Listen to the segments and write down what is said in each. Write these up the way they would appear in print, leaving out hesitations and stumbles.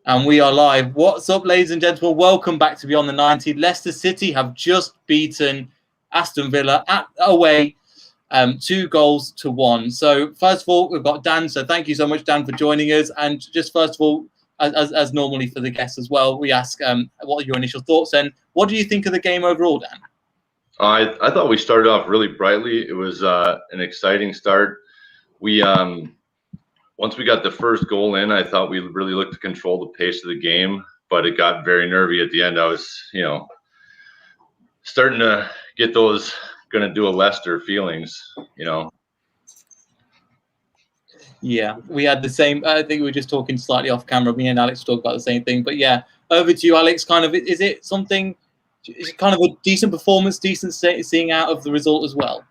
And we are live. What's up, ladies and gentlemen? Welcome back to Beyond the 90. Leicester City have just beaten Aston Villa away 2-1. So first of all, we've got Dan. So thank you so much, Dan, for joining us. And just first of all, as normally for the guests as well, we ask what are your initial thoughts and what do you think of the game overall, Dan? I thought we started off really brightly. It was an exciting start. We once we got the first goal in, I thought we really looked to control the pace of the game, but it got very nervy at the end. I was, starting to get those going to do a Leicester feelings, Yeah, we had the same. I think we were just talking slightly off camera. Me and Alex talked about the same thing. But yeah, over to you, Alex. Is it something? Is it kind of a decent performance, decent seeing out of the result as well?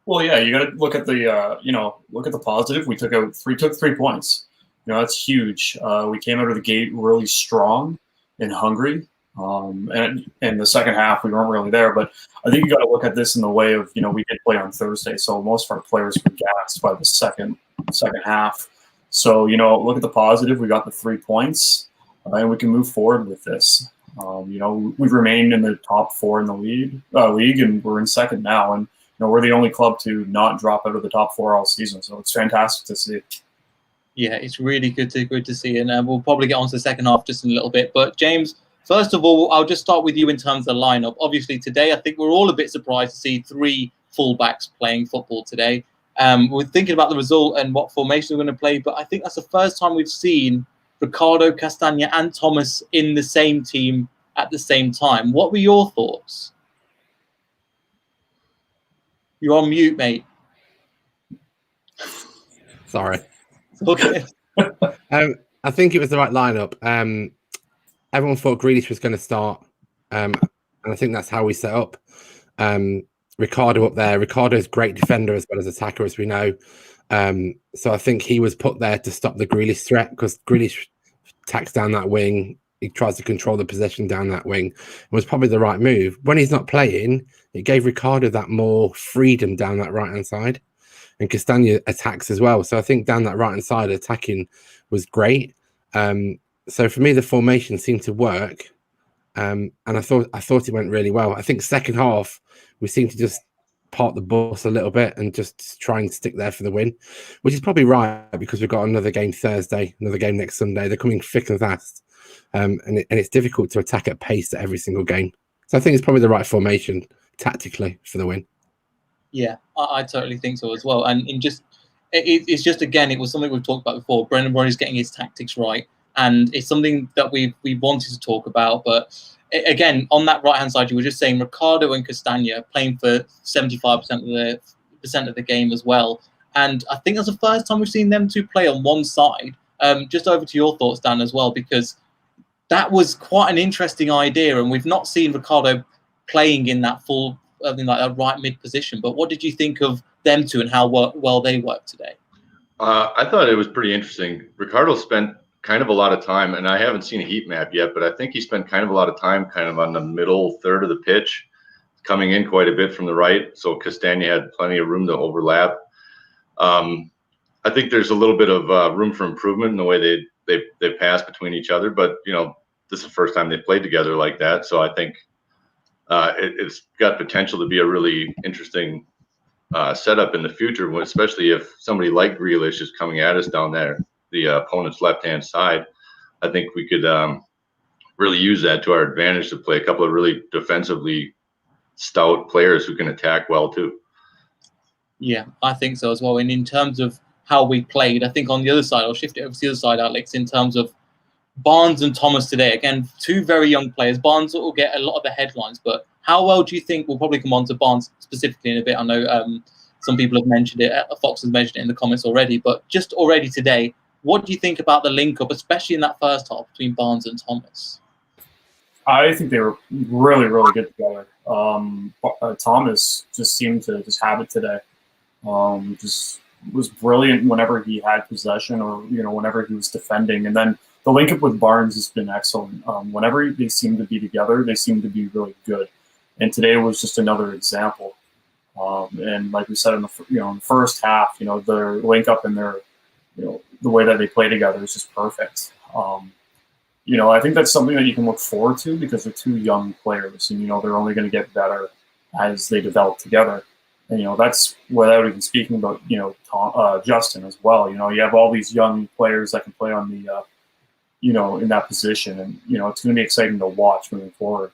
Well, yeah, you got to look at the look at the positive. We took 3 points. That's huge. We came out of the gate really strong and hungry. And in the second half, we weren't really there. But I think you got to look at this in the way of we did play on Thursday, so most of our players were gassed by the second half. So look at the positive. We got the 3 points, and we can move forward with this. We've remained in the top 4 in the league, and we're in second now. And we're the only club to not drop out of the top 4 all season, so it's fantastic to see. Yeah, it's really good to see, and we'll probably get on to the second half just in a little bit. But James, first of all, I'll just start with you in terms of the lineup. Obviously, today I think we're all a bit surprised to see 3 fullbacks playing football today. We're thinking about the result and what formation we're going to play, but I think that's the first time we've seen Ricardo, Castagna, and Thomas in the same team at the same time. What were your thoughts? You're on mute, mate. Sorry. Okay. I think it was the right lineup. Everyone thought Grealish was going to start, and I think that's how we set up. Ricardo up there. Ricardo's a great defender as well as attacker, as we know. So I think he was put there to stop the Grealish threat because Grealish attacks down that wing. He tries to control the possession down that wing. It was probably the right move. When he's not playing, it gave Ricardo that more freedom down that right-hand side. And Castagna attacks as well. So I think down that right-hand side, attacking was great. So for me, the formation seemed to work. And I thought it went really well. I think second half, we seemed to just park the bus a little bit and just try and stick there for the win, which is probably right because we've got another game Thursday, another game next Sunday. They're coming thick and fast. And it's difficult to attack at pace at every single game. So I think it's probably the right formation tactically for the win. Yeah, I totally think so as well. And it's just, again, it was something we've talked about before. Brendan Rodgers getting his tactics right. And it's something that we wanted to talk about. But again, on that right-hand side, you were just saying Ricardo and Castagna playing for 75% of the game as well. And I think that's the first time we've seen them two play on one side. Just over to your thoughts, Dan, as well, because that was quite an interesting idea. And we've not seen Ricardo playing in that full, like that right mid position. But what did you think of them two and how well they worked today? I thought it was pretty interesting. Ricardo spent kind of a lot of time, and I haven't seen a heat map yet, but I think he spent kind of a lot of time kind of on the middle third of the pitch, coming in quite a bit from the right. So Castagna had plenty of room to overlap. I think there's a little bit of room for improvement in the way they pass between each other, but this is the first time they played together like that. So I think it's got potential to be a really interesting setup in the future, especially if somebody like Grealish is coming at us down there, the opponent's left-hand side. I think we could really use that to our advantage to play a couple of really defensively stout players who can attack well too. Yeah, I think so as well. And in terms of how we played, I think on the other side, I'll shift it over to the other side, Alex, in terms of Barnes and Thomas today. Again, two very young players. Barnes will get a lot of the headlines, but how well do you think, we'll probably come on to Barnes specifically in a bit. I know some people have mentioned it, Fox has mentioned it in the comments already, but just already today, what do you think about the link-up, especially in that first half between Barnes and Thomas? I think they were really, really good together. Thomas just seemed to just have it today. Just was brilliant whenever he had possession or, whenever he was defending. And then the link-up with Barnes has been excellent. Whenever they seem to be together, they seem to be really good. And today was just another example. And like we said in the first half, their link-up and their, the way that they play together is just perfect. I think that's something that you can look forward to because they're two young players, and they're only going to get better as they develop together. And that's without even speaking about Justin as well. You have all these young players that can play on the in that position, and it's going to be exciting to watch moving forward.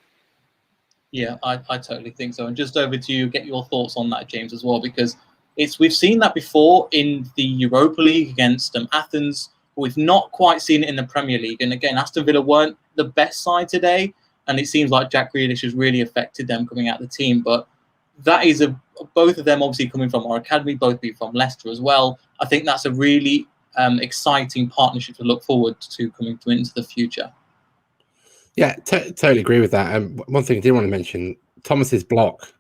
Yeah, I totally think so. And just over to you, get your thoughts on that, James, as well, because we've seen that before in the Europa League against Athens. But we've not quite seen it in the Premier League. And again, Aston Villa weren't the best side today, and it seems like Jack Grealish has really affected them coming out of the team. But that is both of them obviously coming from our academy, both being from Leicester as well. I think that's a really exciting partnership to look forward to coming into the future. Yeah, totally agree with that. One thing I did want to mention, Thomas's block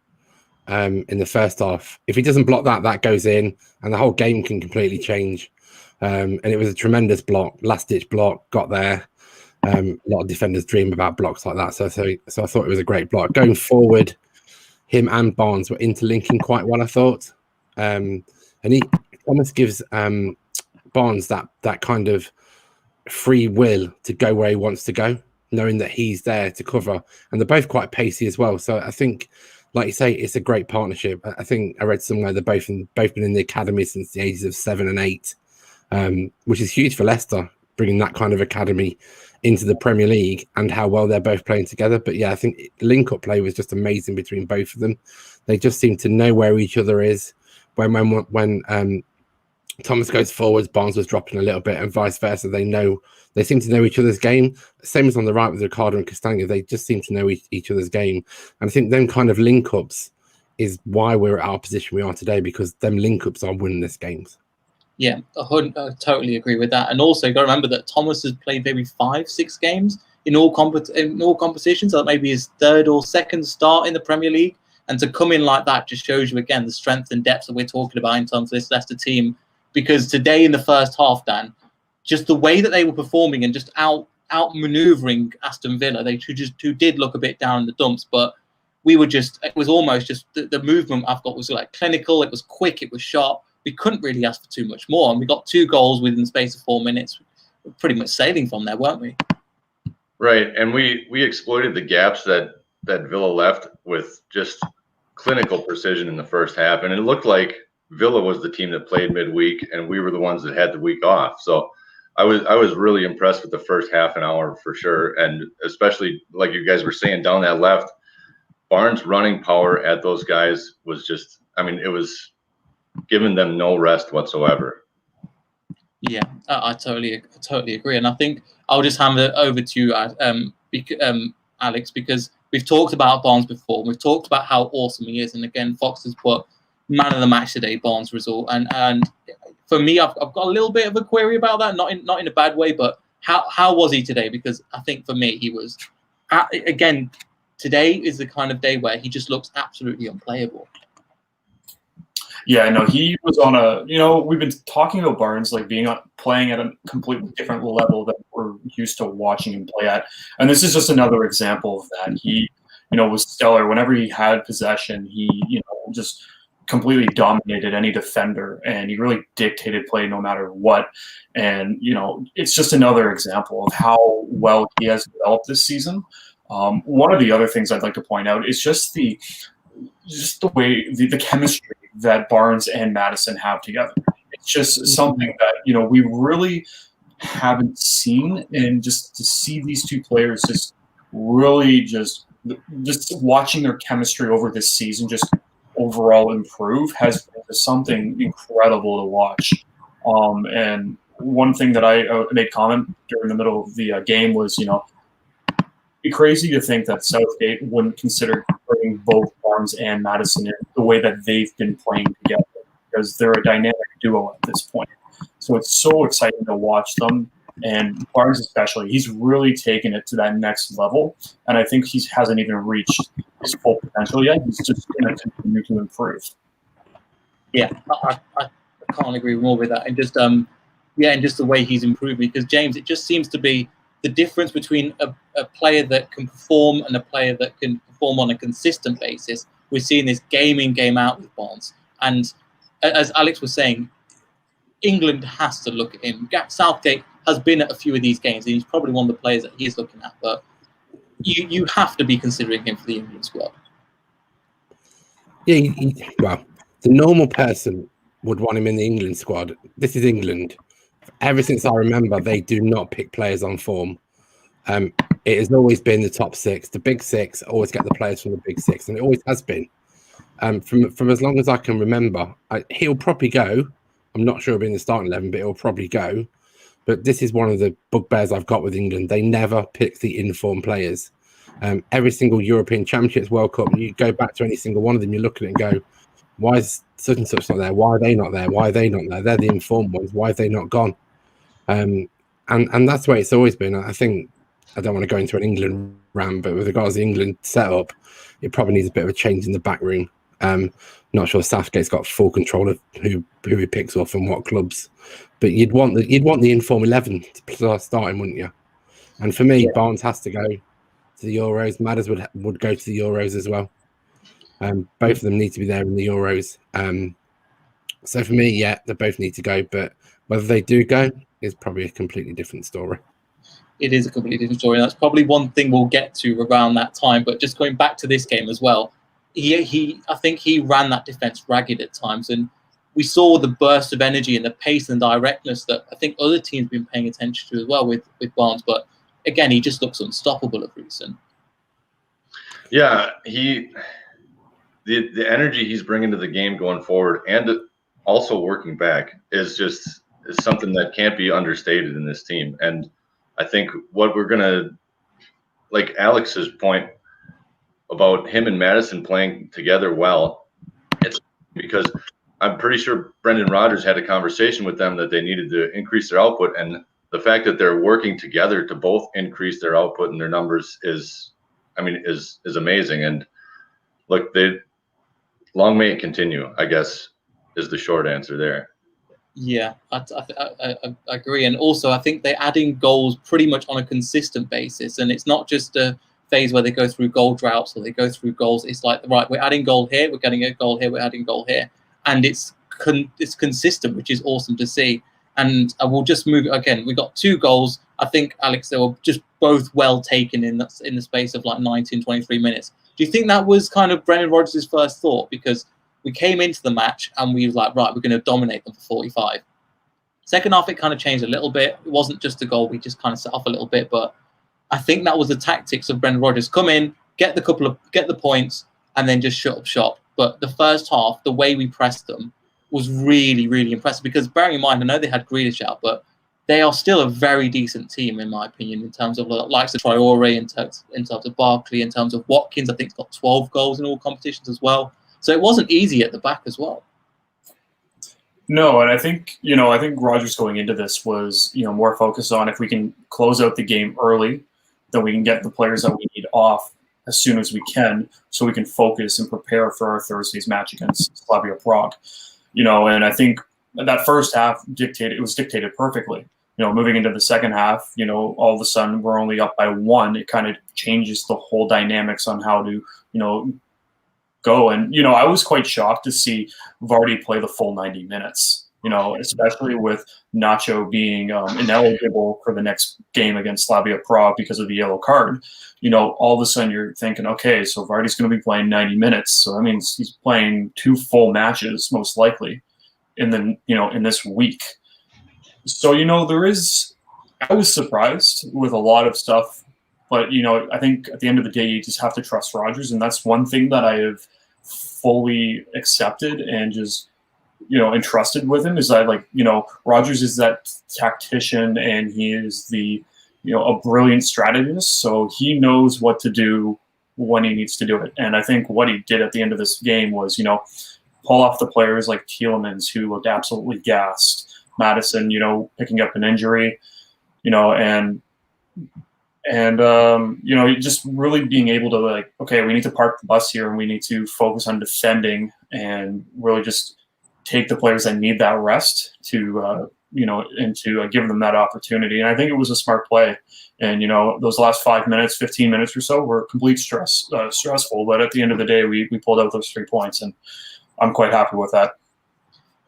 in the first half. If he doesn't block that, that goes in, and the whole game can completely change. And it was a tremendous block, last-ditch block, got there. A lot of defenders dream about blocks like that. So I thought it was a great block. Going forward, him and Barnes were interlinking quite well, I thought. And Thomas gives Barnes that kind of free will to go where he wants to go, knowing that he's there to cover. And they're both quite pacey as well. So I think, like you say, it's a great partnership. I think I read somewhere they're both been in the academy since the ages of 7 and 8, which is huge for Leicester, bringing that kind of academy into the Premier League and how well they're both playing together. But yeah, I think link-up play was just amazing between both of them. They just seem to know where each other is. When Thomas goes forwards, Barnes was dropping a little bit, and vice versa. They seem to know each other's game. Same as on the right with Ricardo and Castagna, they just seem to know each other's game. And I think them kind of link-ups is why we're at our position we are today, because them link-ups are winning this games. Yeah, I totally agree with that. And also, you've got to remember that Thomas has played maybe 5-6 games in all competitions. So that maybe his third or second start in the Premier League. And to come in like that just shows you, again, the strength and depth that we're talking about in terms of this Leicester team. Because today in the first half, Dan, just the way that they were performing and just outmaneuvering Aston Villa, who did look a bit down in the dumps, but it was almost just the movement I've got was like clinical, it was quick, it was sharp. We couldn't really ask for too much more. And we got 2 goals within the space of 4 minutes. We're pretty much sailing from there, weren't we? Right. And we exploited the gaps that Villa left with just clinical precision in the first half. And it looked like Villa was the team that played midweek, and we were the ones that had the week off. So I was really impressed with the first half an hour for sure. And especially, like you guys were saying, down that left, Barnes' running power at those guys was just, it was giving them no rest whatsoever. Yeah, I totally agree. And I think I'll just hand it over to you, Alex, because we've talked about Barnes before. We've talked about how awesome he is. And again, Fox has put man of the match today, Barnes' result. And for me, I've got a little bit of a query about that, not in a bad way, but how was he today? Because I think for me, he was, again, today is the kind of day where he just looks absolutely unplayable. Yeah, no, he was on we've been talking about Barnes like playing at a completely different level that we're used to watching him play at. And this is just another example of that. He, was stellar. Whenever he had possession, he, just completely dominated any defender, and he really dictated play no matter what. And, it's just another example of how well he has developed this season. One of the other things I'd like to point out is just the way the chemistry that Barnes and Maddison have together. It's just something that, we really haven't seen. And just to see these two players just really just watching their chemistry over this season, just overall improve, has been something incredible to watch. And one thing that I made comment during the middle of the game was, it'd be crazy to think that Southgate wouldn't consider bringing both Barnes and Maddison in the way that they've been playing together, because they're a dynamic duo at this point. So it's so exciting to watch them. And Barnes especially, he's really taken it to that next level. And I think he hasn't even reached his full potential yet. He's just going to continue to improve. Yeah, I can't agree more with that. And just and just the way he's improved. Because James, it just seems to be the difference between a player that can perform and a player that can perform on a consistent basis. We're seeing this game in, game out with Barnes. And as Alex was saying, England has to look at him. Southgate has been at a few of these games, and he's probably one of the players that he's looking at. But you have to be considering him for the England squad. Yeah, well, the normal person would want him in the England squad. This is England. Ever since I remember, they do not pick players on form. It has always been the top six. The big six always get the players from the big six, and it always has been. From as long as I can remember, he'll probably go. I'm not sure he'll be in the starting 11, but he'll probably go. But this is one of the bugbears I've got with England. They never pick the informed players. Every single European Championships, World Cup, you go back to any single one of them, you look at it and go, why is such and such not there? Why are they not there? Why are they not there? They're the informed ones. Why have they not gone? And that's the way it's always been. I think, I don't want to go into an England rant, but with regards to the England setup, it probably needs a bit of a change in the back room. Not sure Southgate's got full control of who he picks off and what clubs, but you'd want the inform 11 to start him, wouldn't you? And for me, Barnes has to go to the Euros. Madders would go to the Euros as well. Both of them need to be there in the Euros. So for me, yeah, they both need to go, but whether they do go is probably a completely different story. It is a completely different story. And that's probably one thing we'll get to around that time. But just going back to this game as well, I think he ran that defence ragged at times, and we saw the burst of energy and the pace and directness that I think other teams have been paying attention to as well with Barnes. But again, he just looks unstoppable at recent. Yeah, the energy he's bringing to the game going forward and also working back is something that can't be understated in this team. And I think what we're gonna, like Alex's point about him and Maddison playing together well, it's because I'm pretty sure Brendan Rodgers had a conversation with them that they needed to increase their output, and the fact that they're working together to both increase their output and their numbers is amazing. And look, long may it continue, I guess, is the short answer there. Yeah, I agree. And also, I think they're adding goals pretty much on a consistent basis. And it's not just a phase where they go through goal droughts or they go through goals. It's like, right, we're adding goal here, we're getting a goal here, we're adding goal here. And it's consistent, which is awesome to see. And we'll just move again. We got 2 goals. I think, Alex, they were just both well taken in the space of like 19, 23 minutes. Do you think that was kind of Brendan Rodgers' first thought? Because we came into the match and we was like, right, we're going to dominate them for 45. Second half, it kind of changed a little bit. It wasn't just a goal. We just kind of set off a little bit. But I think that was the tactics of Brendan Rodgers. Come in, get the points, and then just shut up shop. But the first half, the way we pressed them was really, really impressive. Because bearing in mind, I know they had Grealish out, but they are still a very decent team, in my opinion, in terms of likes of Traore, in terms of Barkley, in terms of Watkins. I think he's got 12 goals in all competitions as well. So it wasn't easy at the back as well. No, and I think Rodgers going into this was, more focused on if we can close out the game early, then we can get the players that we need off as soon as we can, so we can focus and prepare for our Thursday's match against Slavia Prague. And I think that first half was dictated perfectly. Moving into the second half, all of a sudden we're only up by 1. It kind of changes the whole dynamics on how to, go. And, I was quite shocked to see Vardy play the full 90 minutes, especially with Nacho being ineligible for the next game against Slavia Prague because of the yellow card. All of a sudden you're thinking, okay, so Vardy's going to be playing 90 minutes. So that means he's playing 2 full matches, most likely, in this week. So, I was surprised with a lot of stuff, but, I think at the end of the day, you just have to trust Rodgers. And that's one thing that I have fully accepted and just, entrusted with him is that, Rodgers is that tactician and he is a brilliant strategist. So he knows what to do when he needs to do it. And I think what he did at the end of this game was, pull off the players like Tielemans, who looked absolutely gassed. Maddison, picking up an injury, and just really being able to okay, we need to park the bus here and we need to focus on defending and really just take the players that need that rest to, and to give them that opportunity. And I think it was a smart play. And, those last 5 minutes, 15 minutes or so were complete stressful. But at the end of the day, we pulled out those 3 points, and I'm quite happy with that.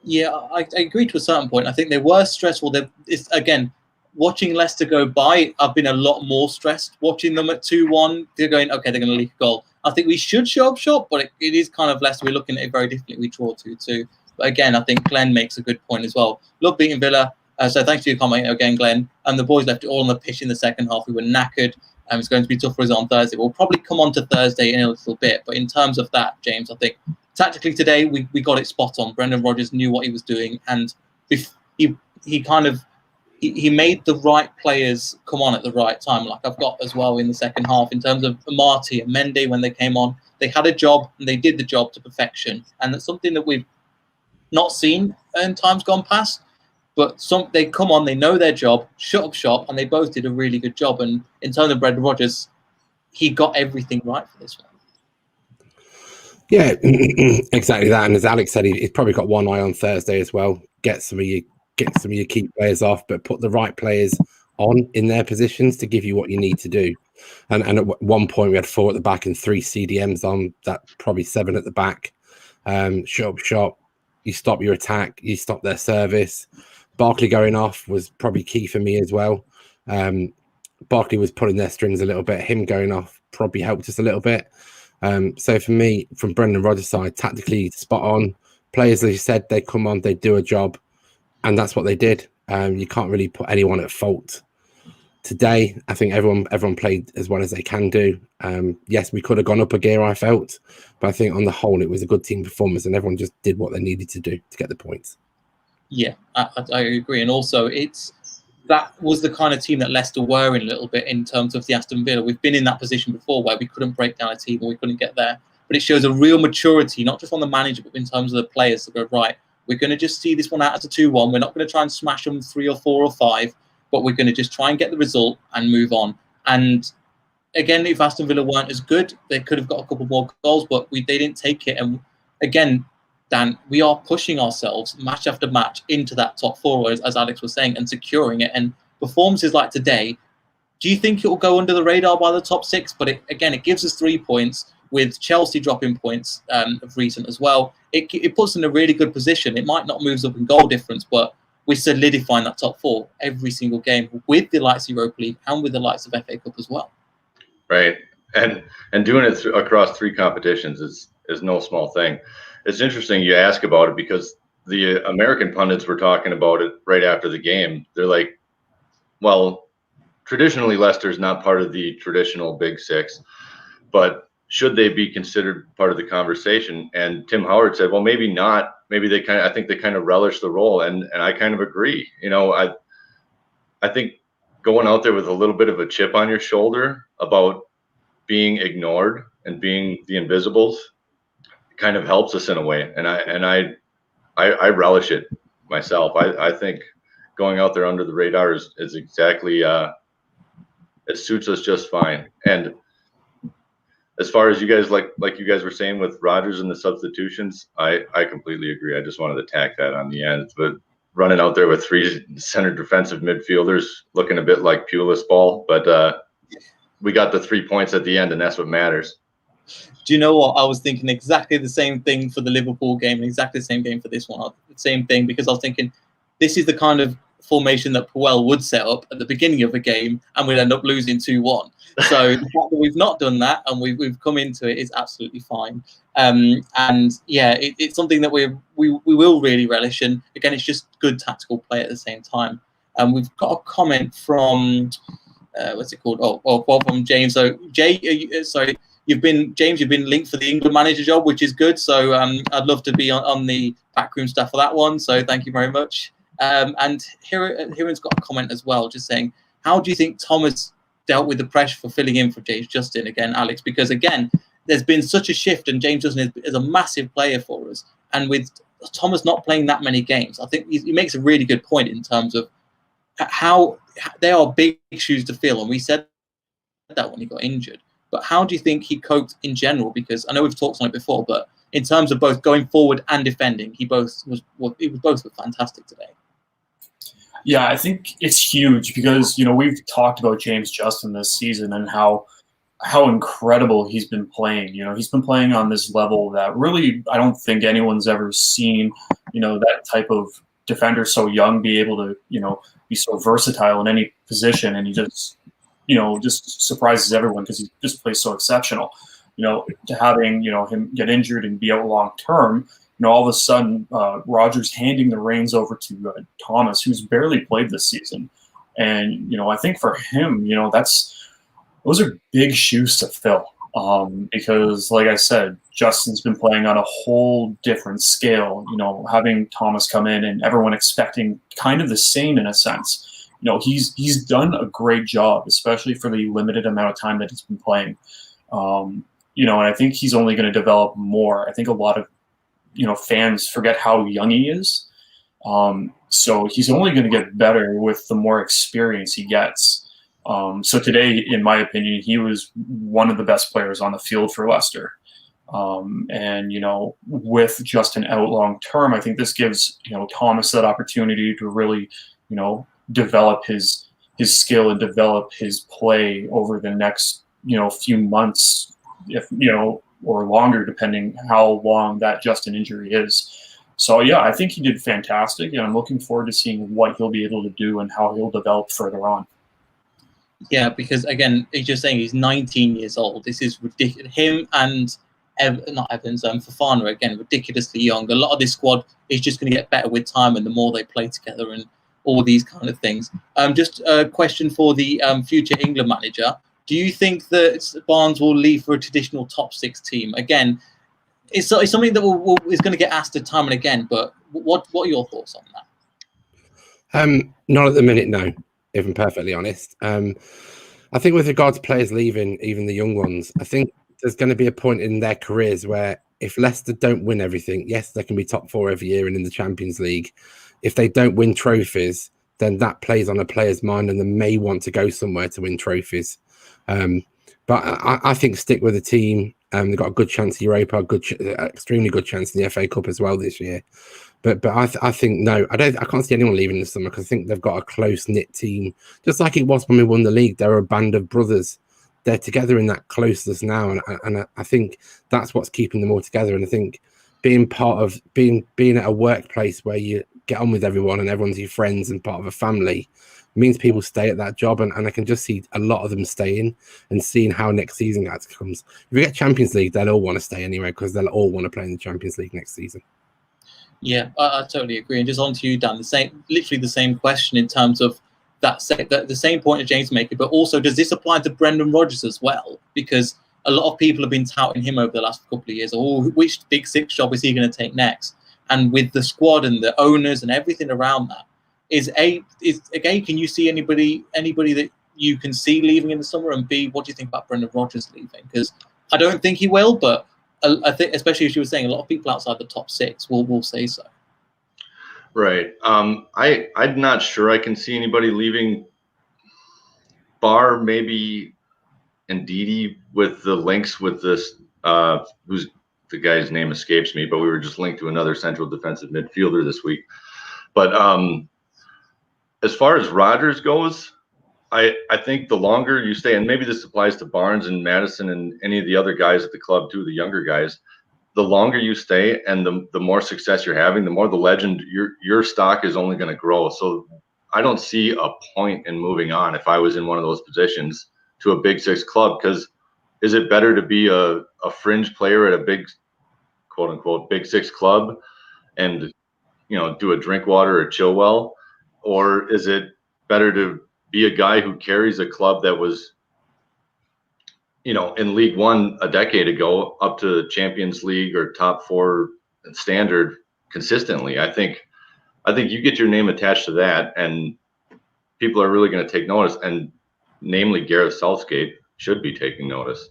Yeah, I agree to a certain point. I think they were stressful. It's again, watching Leicester go by, I've been a lot more stressed watching them at 2-1. They're going, okay, they're going to leak a goal. I think we should show up shop, but it is kind of Leicester. We're looking at it very differently. We draw 2-2. But again, I think Glenn makes a good point as well. Love beating Villa. So thanks for your comment again, Glenn. And the boys left it all on the pitch in the second half. We were knackered. It's going to be tough for us on Thursday. We'll probably come on to Thursday in a little bit. But in terms of that, James, I think tactically today we got it spot on. Brendan Rodgers knew what he was doing. And he kind of he made the right players come on at the right time, like I've got as well in the second half in terms of Marty and Mendy when they came on. They had a job and they did the job to perfection. And that's something that we've not seen in times gone past. But they come on, they know their job, shut up shop, and they both did a really good job. And in terms of Brendan Rodgers, he got everything right for this one. Yeah, exactly that. And as Alex said, he's probably got one eye on Thursday as well. Get some of your key players off, but put the right players on in their positions to give you what you need to do. And at one point we had 4 at the back and 3 CDMs on that, probably 7 at the back. Shut up shop. You stop your attack. You stop their service. Barkley going off was probably key for me as well. Barkley was pulling their strings a little bit. Him going off probably helped us a little bit. So for me, from Brendan Rodgers' side, tactically spot on. Players, as you said, they come on, they do a job, and that's what they did. You can't really put anyone at fault. Today, I think everyone played as well as they can do. Yes, we could have gone up a gear, I felt, but I think on the whole, it was a good team performance, and everyone just did what they needed to do to get the points. Yeah, I agree. And also, that was the kind of team that Leicester were in a little bit in terms of the Aston Villa. We've been in that position before where we couldn't break down a team or we couldn't get there. But it shows a real maturity, not just on the manager, but in terms of the players to go, right, we're going to just see this one out as a 2-1. We're not going to try and smash them 3 or 4 or 5, but we're going to just try and get the result and move on. And again, if Aston Villa weren't as good, they could have got a couple more goals, but they didn't take it. And again, Dan, we are pushing ourselves match after match into that top 4, as Alex was saying, and securing it. And performances like today, do you think it will go under the radar by the top 6? But it gives us 3 points, with Chelsea dropping points of recent as well. It puts us in a really good position. It might not move us up in goal difference, but we're solidifying that top 4 every single game with the likes of Europa League and with the likes of FA Cup as well. Right, and doing it across 3 competitions is no small thing. It's interesting you ask about it because the American pundits were talking about it right after the game. They're like, well, traditionally Leicester's not part of the traditional Big 6, but should they be considered part of the conversation? And Tim Howard said, well, maybe not. Maybe I think they kind of relish the role, and I kind of agree. You know, I think going out there with a little bit of a chip on your shoulder about being ignored and being the Invisibles kind of helps us in a way, and I relish it myself. I think going out there under the radar is exactly it suits us just fine. And as far as you guys like you guys were saying with Rodgers and the substitutions, I completely agree. I just wanted to tack that on the end. But running out there with 3 center defensive midfielders looking a bit like Pulis ball, but we got the 3 points at the end, and that's what matters. Do you know what? I was thinking exactly the same thing for the Liverpool game and exactly the same game for this one. Same thing, because I was thinking this is the kind of formation that Puel would set up at the beginning of a game and we'd end up losing 2-1. So the fact that we've not done that and we've come into it is absolutely fine. And yeah, it's something that we will really relish. And again, it's just good tactical play at the same time. We've got a comment from what's it called? Well, from James. So Jay, you've been linked for the England manager job, which is good. So I'd love to be on the backroom staff for that one. So thank you very much. And Hiran's got a comment as well, just saying, how do you think Thomas dealt with the pressure for filling in for James Justin again, Alex? Because again, there's been such a shift, and James Justin is a massive player for us. And with Thomas not playing that many games, I think he makes a really good point in terms of how they are big shoes to fill. And we said that when he got injured. But how do you think he coped in general? Because I know we've talked on it before, but in terms of both going forward and defending, he was both fantastic today. Yeah, I think it's huge because, we've talked about James Justin this season and how incredible he's been playing. He's been playing on this level that really I don't think anyone's ever seen, that type of defender so young be able to, be so versatile in any position, and he just, just surprises everyone because he just plays so exceptional. To having, him get injured and be out long term, all of a sudden, Rogers handing the reins over to Thomas, who's barely played this season. And, I think for him, those are big shoes to fill. Because, like I said, Justin's been playing on a whole different scale, having Thomas come in and everyone expecting kind of the same in a sense. He's done a great job, especially for the limited amount of time that he's been playing. And I think he's only going to develop more. I think a lot of, fans forget how young he is. So he's only going to get better with the more experience he gets. So today, in my opinion, he was one of the best players on the field for Leicester. And, with Justin out long term, I think this gives, Thomas that opportunity to really, develop his skill and develop his play over the next, few months, if, or longer, depending how long that Justin injury is. So, yeah, I think he did fantastic, and I'm looking forward to seeing what he'll be able to do and how he'll develop further on. Yeah, because again, he's just saying he's 19 years old. This is ridiculous. Him and Fofana, again, ridiculously young. A lot of this squad is just going to get better with time and the more they play together and all these kind of things. Just a question for the future England manager. Do you think that Barnes will leave for a traditional top 6 team? Again, it's something that is going to get asked time and again, but what are your thoughts on that? Not at the minute, no. If I'm perfectly honest. I think with regard to players leaving, even the young ones, I think there's going to be a point in their careers where if Leicester don't win everything, yes, they can be top 4 every year and in the Champions League. If they don't win trophies, then that plays on a player's mind and they may want to go somewhere to win trophies. But I think stick with the team. They've got a good chance of Europa, extremely good chance in the FA Cup as well this year. But I think no, I can't see anyone leaving this summer because I think they've got a close knit team, just like it was when we won the league. They're a band of brothers. They're together in that closeness now, and I think that's what's keeping them all together. And I think being part of being at a workplace where you get on with everyone and everyone's your friends and part of a family means people stay at that job, and I can just see a lot of them staying and seeing how next season comes. If we get Champions League, they'll all want to stay anyway because they'll all want to play in the Champions League next season. Yeah, I totally agree. And just on to you, Dan, literally the same question in terms of the same point that James making, but also does this apply to Brendan Rodgers as well? Because a lot of people have been touting him over the last couple of years. Which Big 6 job is he going to take next? And with the squad and the owners and everything around that, can you see anybody that you can see leaving in the summer? And B, what do you think about Brendan Rodgers leaving? Because I don't think he will, but I think, especially as you were saying, a lot of people outside the top 6 will say so. Right. I'm not sure I can see anybody leaving, bar maybe Ndidi with the links with this, who's the guy's name escapes me, but we were just linked to another central defensive midfielder this week. But as far as Rodgers goes, I think the longer you stay, and maybe this applies to Barnes and Madison and any of the other guys at the club too, the younger guys, the longer you stay and the more success you're having, the more the legend, your stock is only going to grow. So I don't see a point in moving on if I was in one of those positions to a Big 6 club, because is it better to be a fringe player at a big, quote unquote, Big 6 club and, do a Drinkwater or Chilwell? Or is it better to be a guy who carries a club that was, in League One a decade ago up to Champions League or top 4 standard consistently? I think you get your name attached to that, and people are really going to take notice, and namely Gareth Southgate should be taking notice.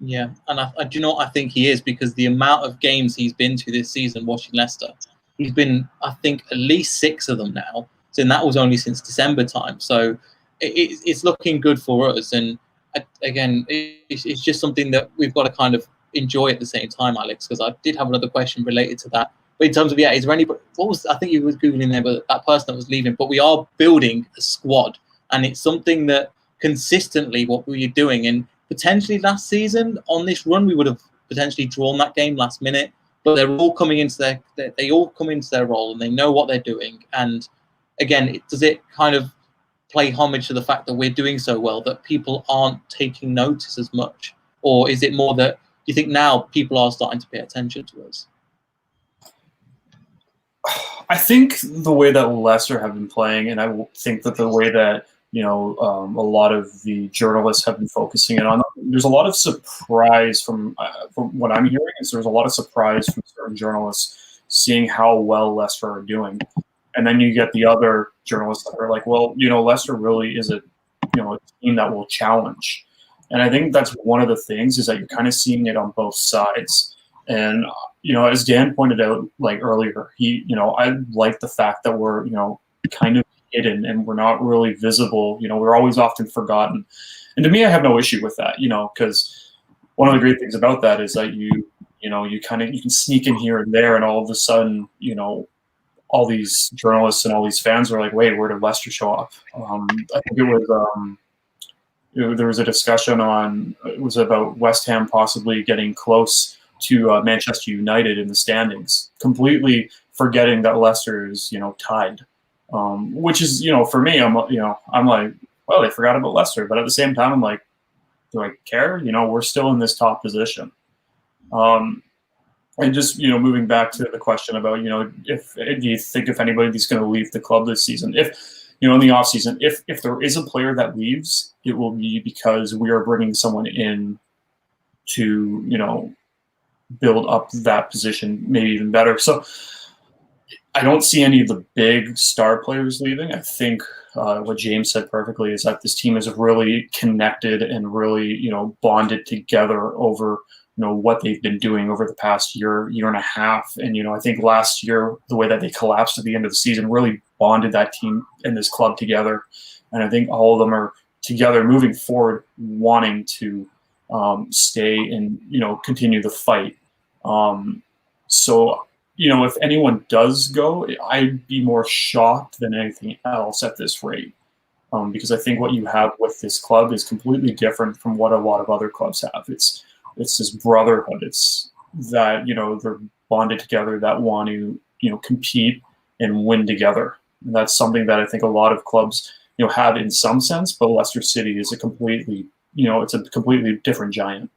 Yeah, and I think he is, because the amount of games he's been to this season watching Leicester, he's been, I think, at least 6 of them now. And that was only since December time. So it's looking good for us. And again, it's just something that we've got to kind of enjoy at the same time, Alex, because I did have another question related to that. But in terms of, is there anybody, I think you were Googling there, but that person that was leaving, but we are building a squad, and it's something that consistently what we were doing. And potentially last season on this run, we would have potentially drawn that game last minute. but they're all coming into they all come into their role and they know what they're doing. And again, does it kind of play homage to the fact that we're doing so well that people aren't taking notice as much? Or is it more that you think now people are starting to pay attention to us? I think the way that Leicester have been playing, and I think that the way that a lot of the journalists have been focusing in on, there's a lot of surprise from what I'm hearing. Is there's a lot of surprise from certain journalists seeing how well Leicester are doing, and then you get the other journalists that are like, well, Leicester really is a team that will challenge, and I think that's one of the things is that you're kind of seeing it on both sides. And as Dan pointed out like earlier, I like the fact that we're kind of hidden and we're not really visible. We're always often forgotten, and to me, I have no issue with that. Because one of the great things about that is that you can sneak in here and there, and all of a sudden, all these journalists and all these fans are like, wait, where did Leicester show up? I think it was there was a discussion it was about West Ham possibly getting close to Manchester United in the standings, completely forgetting that Leicester is tied, which is for me, I'm like, well, they forgot about Leicester, but at the same time I'm like, do I care? We're still in this top position. And just moving back to the question about if do you think if anybody's going to leave the club this season, if in the off season, if there is a player that leaves, it will be because we are bringing someone in to build up that position maybe even better. So I don't see any of the big star players leaving. I think what James said perfectly is that this team is really connected and really bonded together over what they've been doing over the past year and a half. And I think last year the way that they collapsed at the end of the season really bonded that team and this club together. And I think all of them are together moving forward, wanting to stay and continue the fight. So if anyone does go, I'd be more shocked than anything else at this rate, because I think what you have with this club is completely different from what a lot of other clubs have. It's this brotherhood. It's that they're bonded together, that want to compete and win together. And that's something that I think a lot of clubs have in some sense, but Leicester City is a completely it's a completely different giant.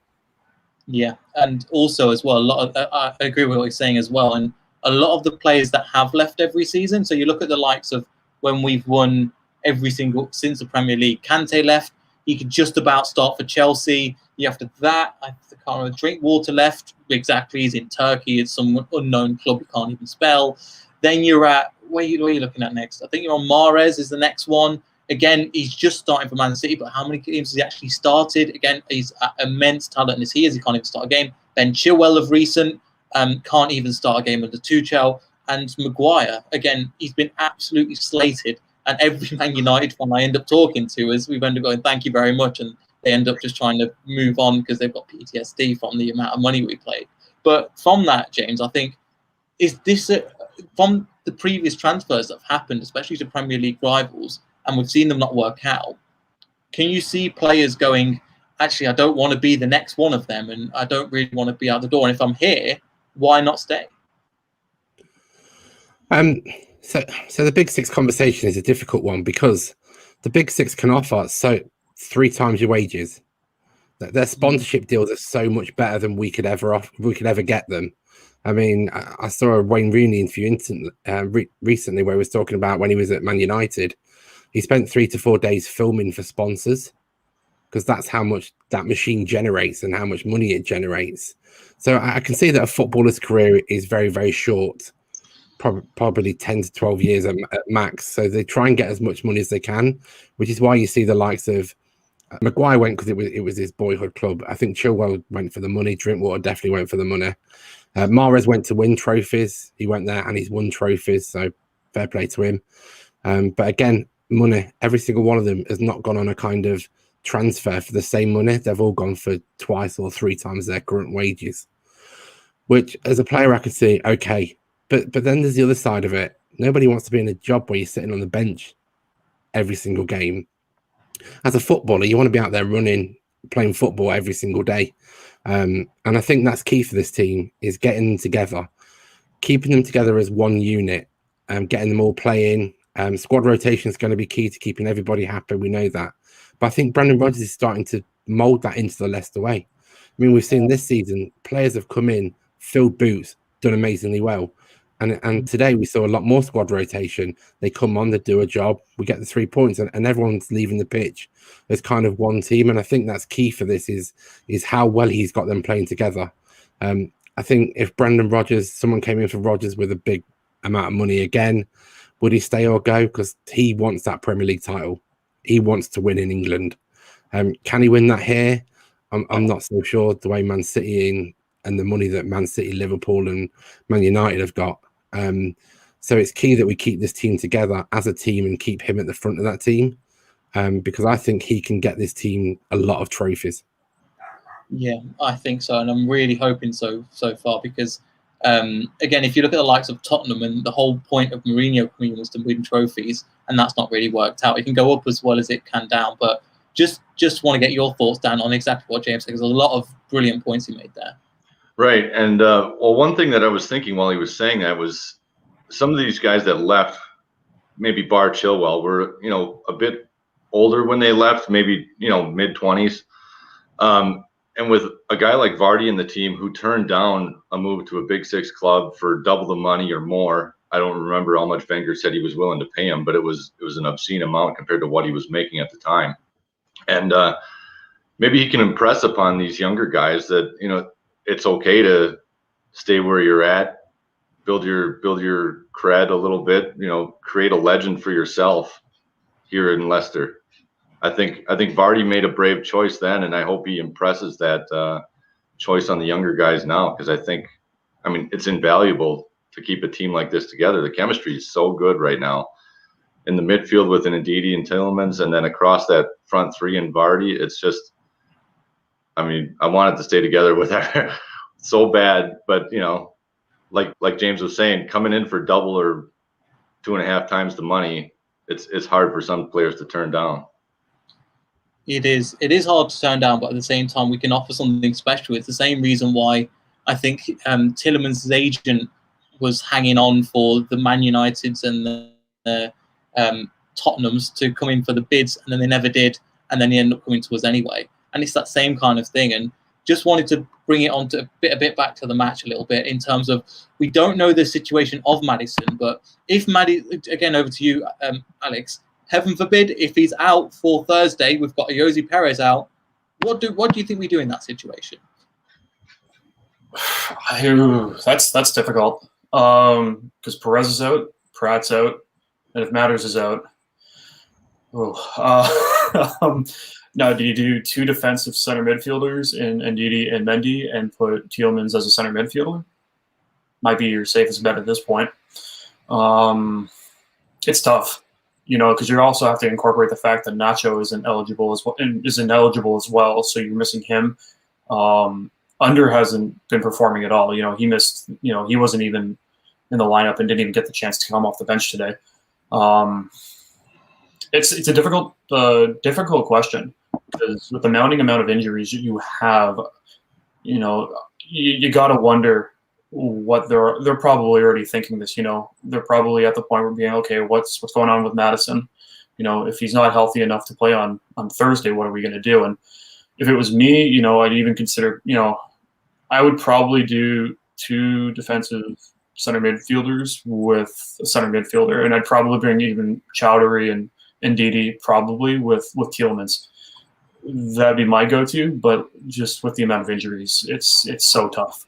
Yeah, and also as well, a lot of I agree with what you're saying as well, and a lot of the players that have left every season. So you look at the likes of when we've won every single since the Premier League. Kante left; he could just about start for Chelsea. After that, I can't remember. Drinkwater left. Exactly, he's in Turkey. It's some unknown club you can't even spell. Then you're at where are you looking at next? I think you're on Mahrez is the next one. Again, he's just starting for Man City, but how many games has he actually started? Again, he's immense talent as he is. He can't even start a game. Ben Chilwell of recent can't even start a game under Tuchel. And Maguire, again, he's been absolutely slated. And every Man United fan I end up talking to is we've ended up going, thank you very much. And they end up just trying to move on because they've got PTSD from the amount of money we played. But from that, James, I think, is this from the previous transfers that have happened, especially to Premier League rivals, and we've seen them not work out, can you see players going, actually, I don't want to be the next one of them and I don't really want to be out the door. And if I'm here, why not stay? So the Big Six conversation is a difficult one because the Big Six can offer 3 times your wages. Their sponsorship deals are so much better than we could ever get them. I mean, I saw a Wayne Rooney interview recently where he was talking about when he was at Man United. He spent 3 to 4 days filming for sponsors because that's how much that machine generates and how much money it generates. So I can see that a footballer's career is very, very short, probably 10 to 12 years at max. So they try and get as much money as they can, which is why you see the likes of Maguire went because it was his boyhood club. I think Chilwell went for the money. Drinkwater definitely went for the money. Mahrez went to win trophies. He went there and he's won trophies. So fair play to him. But again, money. Every single one of them has not gone on a kind of transfer for the same money. They've all gone for 2 or 3 times their current wages. Which, as a player, I could see okay. But then there's the other side of it. Nobody wants to be in a job where you're sitting on the bench every single game. As a footballer, you want to be out there running playing football every single day. And I think that's key for this team, is getting them together, keeping them together as one unit, getting them all playing. Squad rotation is going to be key to keeping everybody happy. We know that. But I think Brendan Rodgers is starting to mould that into the Leicester way. I mean, we've seen this season, players have come in, filled boots, done amazingly well. And today we saw a lot more squad rotation. They come on, they do a job, we get the 3 points, and everyone's leaving the pitch as kind of one team. And I think that's key for this is how well he's got them playing together. I think if Brendan Rodgers, someone came in for Rodgers with a big amount of money again, would he stay or go? Because he wants that Premier League title. He wants to win in England. Can he win that here? I'm not so sure. The way Man City and the money that Man City, Liverpool and Man United have got. So it's key that we keep this team together as a team and keep him at the front of that team, because I think he can get this team a lot of trophies. Yeah, I think so, and I'm really hoping so far, because again, if you look at the likes of Tottenham, and the whole point of Mourinho coming was to win trophies, and that's not really worked out. It can go up as well as it can down, but just want to get your thoughts down on exactly what James said, because there's a lot of brilliant points he made there. Right, and well, one thing that I was thinking while he was saying that was some of these guys that left, maybe bar Chilwell, were a bit older when they left, maybe mid-20s. And with a guy like Vardy in the team who turned down a move to a Big Six club for double the money or more, I don't remember how much Wenger said he was willing to pay him, but it was an obscene amount compared to what he was making at the time. And maybe he can impress upon these younger guys that it's okay to stay where you're at, build your cred a little bit, create a legend for yourself here in Leicester. I think Vardy made a brave choice then, and I hope he impresses that choice on the younger guys now, because I mean, it's invaluable to keep a team like this together. The chemistry is so good right now in the midfield with an Ndidi and Tielemans, and then across that front three and Vardy. It's just, I mean, I want it to stay together with her so bad, but like James was saying, coming in for double or 2.5 times the money, it's hard for some players to turn down. It is hard to turn down, but at the same time, we can offer something special. It's the same reason why I think Tielemans' agent was hanging on for the Man Uniteds and the Tottenhams to come in for the bids, and then they never did, and then he ended up coming to us anyway. And it's that same kind of thing. And just wanted to bring it on to a bit back to the match a little bit, in terms of, we don't know the situation of Maddison, but if again, over to you, Alex. Heaven forbid, if he's out for Thursday, we've got Jose Perez out. What do you think we do in that situation? That's difficult. Because Perez is out, Pratt's out, and if Matters is out, now do you do 2 defensive center midfielders in Ndidi and Mendy and put Tielemans as a center midfielder? Might be your safest bet at this point. It's tough. Because you also have to incorporate the fact that Nacho isn't eligible as well, so you're missing him. Under hasn't been performing at all. He missed. He wasn't even in the lineup and didn't even get the chance to come off the bench today. It's a difficult question, because with the mounting amount of injuries you have, you got to wonder what they're probably already thinking this. They're probably at the point where being, okay, what's going on with Maddison? If he's not healthy enough to play on Thursday, what are we going to do? And if it was me, I'd even consider, I would probably do 2 defensive center midfielders with a center midfielder, and I'd probably bring even Chowdhury and Ndidi probably with Tielemans. That'd be my go-to, but just with the amount of injuries, it's so tough.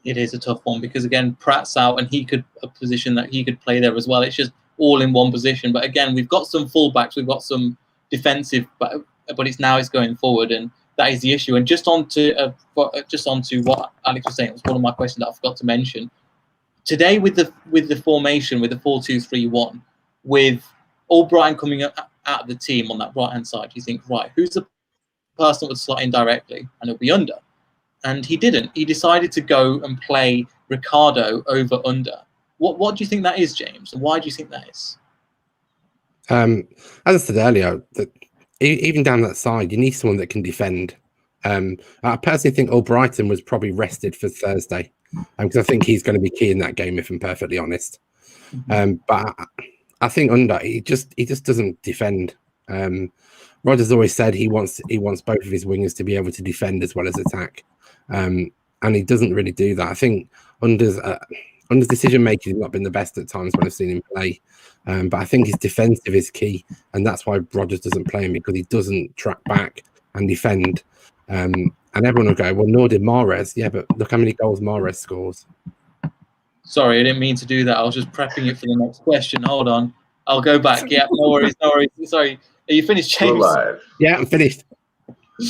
It is a tough one, because again, Pratt's out, and he could a position that he could play there as well. It's just all in one position. But again, we've got some fullbacks, we've got some defensive, but it's going forward, and that is the issue. And just onto what Alex was saying, it was one of my questions that I forgot to mention. Today, with the formation, with the 4-2-3-1, with Albrighton coming out of the team on that right hand side, you think, right, who's the person that would slot in directly, and it'll be Under. And he didn't. He decided to go and play Ricardo over Under. What do you think that is, James? And why do you think that is? As I said earlier, that even down that side, you need someone that can defend. I personally think Albrighton was probably rested for Thursday because I think he's going to be key in that game, if I'm perfectly honest. But I think he just doesn't defend. Rodgers always said he wants both of his wingers to be able to defend as well as attack, and he doesn't really do that. I think Under's decision making has not been the best at times when I've seen him play. But I think his defensive is key, and that's why Rodgers doesn't play him, because he doesn't track back and defend. And everyone will go, well, nor did Mahrez. Yeah, but look how many goals Mahrez scores. Sorry, I didn't mean to do that. I was just prepping it for the next question. Hold on. I'll go back. Yeah, no worries. Sorry. Are you finished, James? Live. Yeah, I'm finished.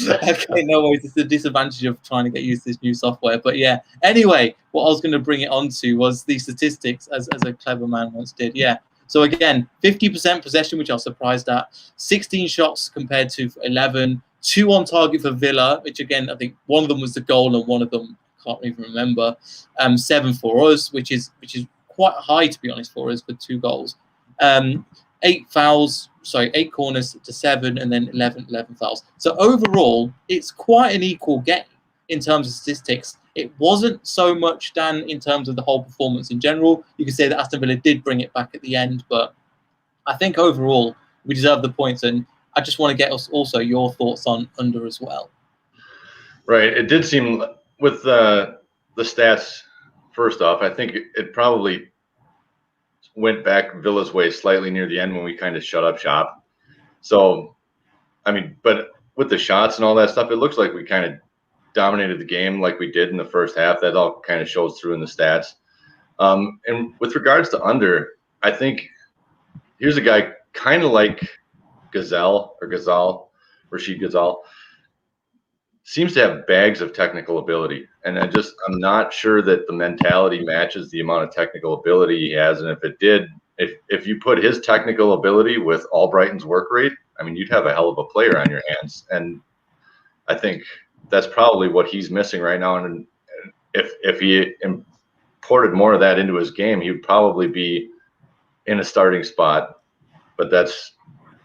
Okay, no worries. It's the disadvantage of trying to get used to this new software. But yeah, anyway, what I was going to bring it on to was the statistics, as a clever man once did. Yeah. So again, 50% possession, which I was surprised at. 16 shots compared to 11. 2 on target for Villa, which again, I think one of them was the goal and one of them, I can't even remember. 7 for us, which is quite high, to be honest, for us, with 2 goals. 8 corners to 7, and then 11 fouls. So overall, it's quite an equal game in terms of statistics. It wasn't so much, Dan, in terms of the whole performance in general. You could say that Aston Villa did bring it back at the end, but I think overall we deserve the points, and I just want to get us also your thoughts on Under as well. Right. It did seem with the stats, first off, I think it probably went back Villa's way slightly near the end when we kind of shut up shop. So, I mean, but with the shots and all that stuff, it looks like we kind of dominated the game like we did in the first half. That all kind of shows through in the stats. And with regards to Under, I think here's a guy kind of like Rashid Ghazal, seems to have bags of technical ability. And I'm not sure that the mentality matches the amount of technical ability he has. And if it did, if you put his technical ability with Albrighton's work rate, I mean, you'd have a hell of a player on your hands. And I think that's probably what he's missing right now. And if he imported more of that into his game, he would probably be in a starting spot. But that's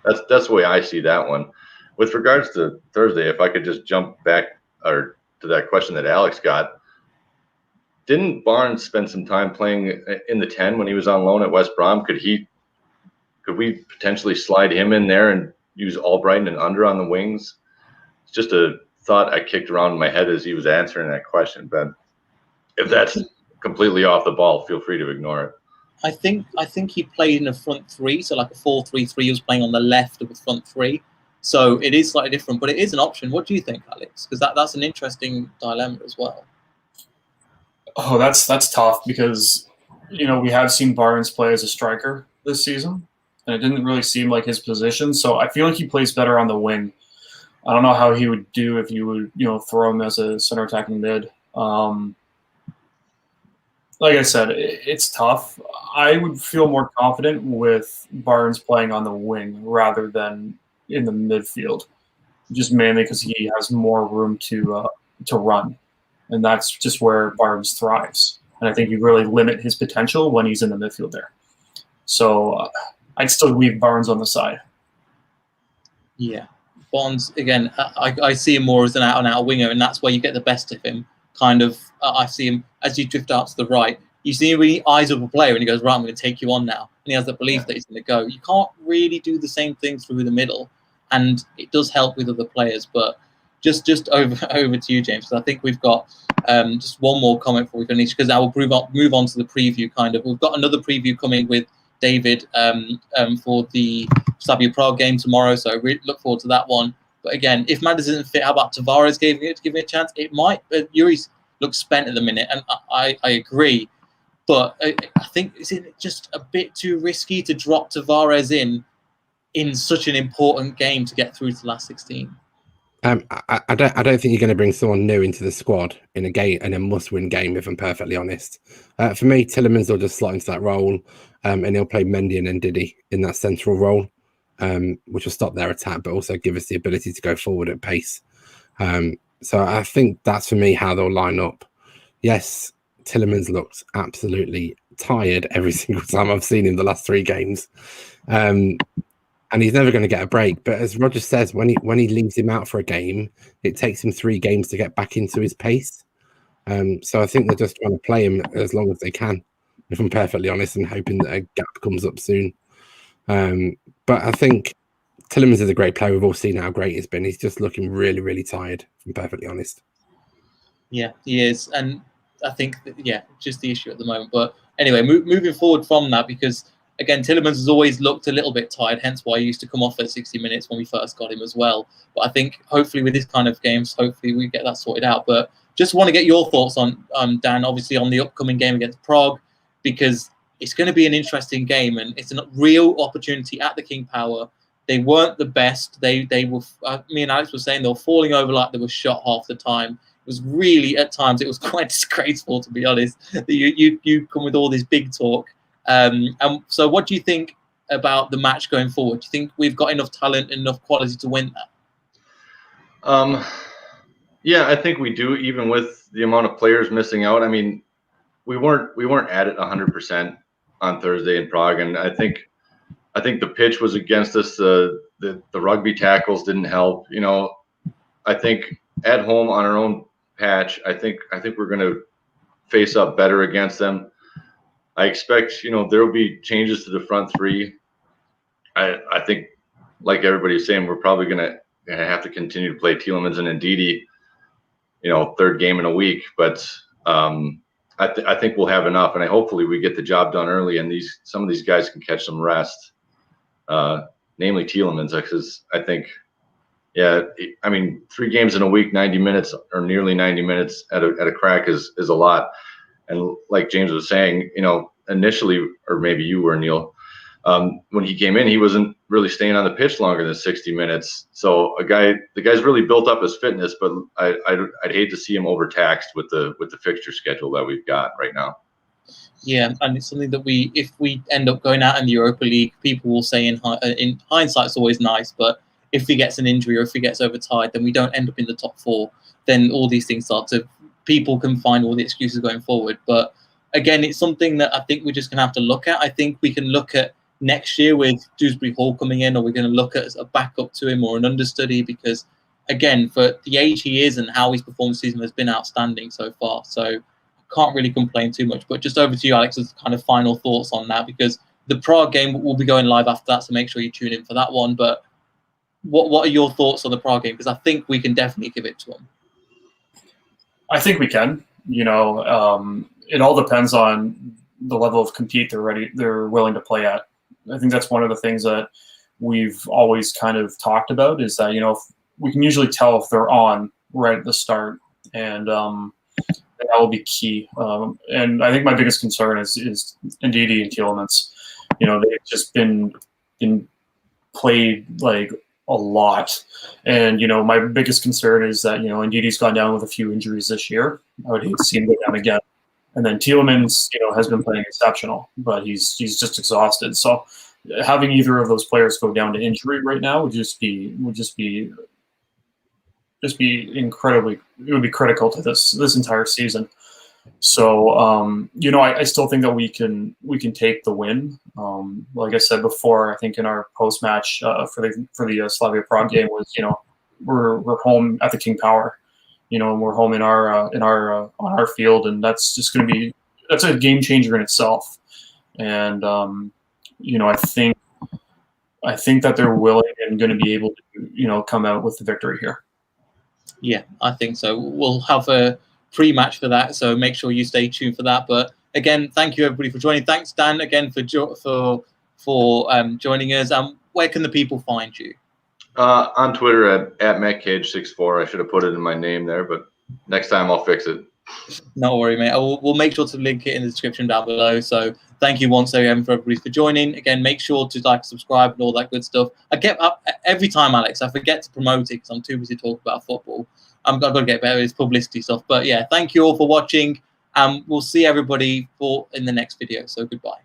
the way I see that one. With regards to Thursday, if I could just jump back to that question that Alex got, didn't Barnes spend some time playing in the 10 when he was on loan at West Brom? Could we potentially slide him in there and use Albrighton and Under on the wings? It's just a thought I kicked around in my head as he was answering that question. But if that's completely off the ball, feel free to ignore it. I think he played in a front 3, so like a 4-3-3. He was playing on the left of a front 3. So it is slightly different, but it is an option. What do you think, Alex? Because that's an interesting dilemma as well. Oh, that's tough because, we have seen Barnes play as a striker this season, and it didn't really seem like his position. So I feel like he plays better on the wing. I don't know how he would do if you would, throw him as a center attacking mid. Like I said, it's tough. I would feel more confident with Barnes playing on the wing rather than in the midfield, just mainly because he has more room to run, and that's just where Barnes thrives. And I think you really limit his potential when he's in the midfield there. So I'd still leave Barnes on the side. Yeah, Barnes again. I see him more as an out-and-out winger, and that's where you get the best of him. Kind of, I see him as you drift out to the right. You see him when he eyes up a player and he goes, right, I'm going to take you on now. And he has the belief that he's going to go. You can't really do the same thing through the middle. And it does help with other players. But just over to you, James, because I think we've got just one more comment before we finish, because I will move on to the preview kind of. We've got another preview coming with David for the Slavia Prague game tomorrow. So we look forward to that one. But again, if Madders isn't fit, how about Tavares giving it a chance? It might. Yuri's looks spent at the minute, and I agree. But I think is it just a bit too risky to drop Tavares in such an important game to get through to the last 16? I don't think you're going to bring someone new into the squad in a must-win game, if I'm perfectly honest. For me, Tielemans will just slot into that role, and he'll play Mendy and Ndidi in that central role, which will stop their attack, but also give us the ability to go forward at pace. So I think that's, for me, how they'll line up. Yes, Tielemans looked absolutely tired every single time I've seen him the last 3 games. and he's never going to get a break. But as Roger says, when he leaves him out for a game, it takes him 3 games to get back into his pace. So I think they're just trying to play him as long as they can, if I'm perfectly honest, and hoping that a gap comes up soon. But I think Tielemans is a great player. We've all seen how great he's been. He's just looking really, really tired, if I'm perfectly honest. Yeah, he is. And I think, just the issue at the moment. But anyway, moving forward from that, because, again, Tielemans has always looked a little bit tired, hence why he used to come off at 60 minutes when we first got him as well. But I think, hopefully, with this kind of games, hopefully we get that sorted out. But just want to get your thoughts on, Dan, obviously, on the upcoming game against Prague, because it's going to be an interesting game, and it's a real opportunity at the King Power. They weren't the best. They were. Me and Alex were saying they were falling over like they were shot half the time. It was really, at times, it was quite disgraceful, to be honest. You come with all this big talk. And so, what do you think about the match going forward? Do you think we've got enough talent, enough quality to win that? Yeah, I think we do, even with the amount of players missing out. I mean, we weren't at it 100% on Thursday in Prague, and I think the pitch was against us. The rugby tackles didn't help. You know, I think at home on our own patch, I think we're going to face up better against them. I expect, there will be changes to the front three. I think, like everybody's saying, we're probably going to have to continue to play Tielemans and Ndidi, third game in a week. But I think we'll have enough, and hopefully we get the job done early, and some of these guys can catch some rest, namely Tielemans, because I think, I mean, 3 games in a week, 90 minutes or nearly 90 minutes at a crack is a lot. And like James was saying, initially, or maybe you were, Neil, when he came in, he wasn't really staying on the pitch longer than 60 minutes. So the guy's really built up his fitness, but I'd hate to see him overtaxed with the fixture schedule that we've got right now. Yeah, and it's something that if we end up going out in the Europa League, people will say in hindsight it's always nice, but if he gets an injury or if he gets overtired, then we don't end up in the top 4. Then all these things people can find all the excuses going forward. But again, it's something that I think we're just going to have to look at. I think we can look at next year with Dewsbury Hall coming in, or we're going to look at a backup to him or an understudy, because, again, for the age he is and how he's performed this season has been outstanding so far. So I can't really complain too much. But just over to you, Alex, as kind of final thoughts on that, because the Prague game will be going live after that, so make sure you tune in for that one. But what are your thoughts on the Prague game? Because I think we can definitely give it to them. I think we can. It all depends on the level of compete they're willing to play at. I think that's one of the things that we've always kind of talked about, is that, we can usually tell if they're on right at the start, and that will be key. And I think my biggest concern is Ndidi and Tielemans. They've just been played like a lot, and my biggest concern is that Ndidi's gone down with a few injuries this year. I would hate to see him go down again. And then Tielemans, has been playing exceptional, but he's just exhausted. So having either of those players go down to injury right now would just be incredibly. It would be critical to this entire season. So I still think that we can take the win. Like I said before, I think in our post match for the Slavia Prague game was, we're home at the King Power. And we're home in our on our field, and that's just going to be a game changer in itself. And I think that they're willing and going to be able to come out with the victory here. Yeah, I think so. We'll have a pre-match for that, so make sure you stay tuned for that. But again, thank you everybody for joining. Thanks, Dan, again for joining us. Where can the people find you? On Twitter at MetCage64. I should have put it in my name there, but next time I'll fix it. No worry, mate. We'll make sure to link it in the description down below. So thank you once again for everybody for joining. Again, make sure to like, subscribe, and all that good stuff. I get up every time, Alex. I forget to promote it because I'm too busy talking about football. I've got to get better at this publicity stuff. But yeah, thank you all for watching, and we'll see everybody in the next video. So goodbye.